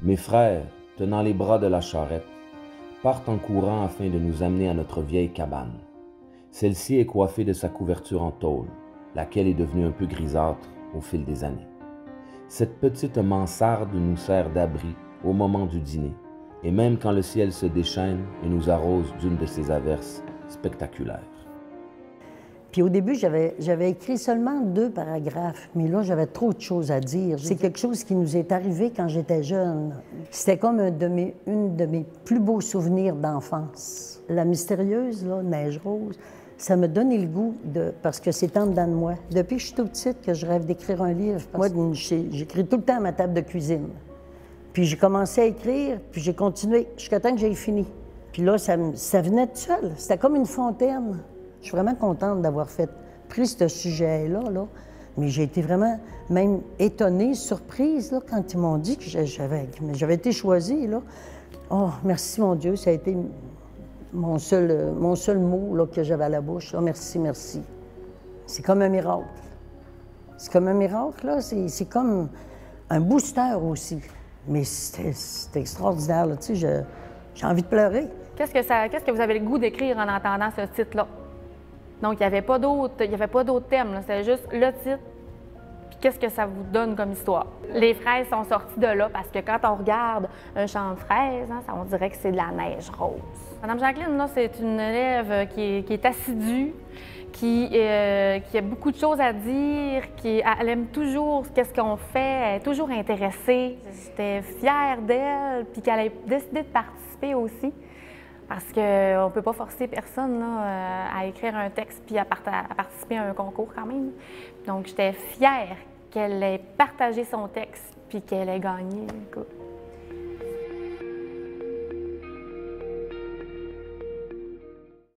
Mes frères, tenant les bras de la charrette, partent en courant afin de nous amener à notre vieille cabane. Celle-ci est coiffée de sa couverture en tôle, laquelle est devenue un peu grisâtre au fil des années. Cette petite mansarde nous sert d'abri au moment du dîner, et même quand le ciel se déchaîne et nous arrose d'une de ces averses spectaculaires. Puis au début, j'avais écrit seulement 2 paragraphes, mais là, j'avais trop de choses à dire. C'est quelque chose qui nous est arrivé quand j'étais jeune. C'était comme une de mes plus beaux souvenirs d'enfance. La mystérieuse, là, Neige Rose, ça me donnait le goût parce que c'est en dedans de moi. Depuis que je suis toute petite que je rêve d'écrire un livre. Moi, j'écris tout le temps à ma table de cuisine. Puis j'ai commencé à écrire, puis j'ai continué jusqu'à temps que j'ai fini. Puis là, ça venait tout seul. C'était comme une fontaine. Je suis vraiment contente d'avoir pris ce sujet-là, là. Mais j'ai été vraiment même étonnée, surprise, là, quand ils m'ont dit que j'avais été choisie, là. Oh, merci, mon Dieu, ça a été mon seul mot là, que j'avais à la bouche. Oh, merci, merci. C'est comme un miracle. C'est comme un miracle, là. C'est comme un booster aussi. Mais c'était extraordinaire, là. Tu sais, j'ai envie de pleurer. Qu'est-ce que vous avez le goût d'écrire en entendant ce titre-là? Donc, il n'y avait pas d'autres thèmes, c'était juste le titre, puis qu'est-ce que ça vous donne comme histoire. Les fraises sont sorties de là parce que quand on regarde un champ de fraises, hein, on dirait que c'est de la neige rose. Madame Jacqueline, là, c'est une élève qui est assidue, qui a beaucoup de choses à dire, elle aime toujours ce qu'on fait, elle est toujours intéressée. J'étais fière d'elle, puis qu'elle ait décidé de participer aussi. Parce qu'on ne peut pas forcer personne là, à écrire un texte puis à participer à un concours quand même. Donc, j'étais fière qu'elle ait partagé son texte puis qu'elle ait gagné. Écoute.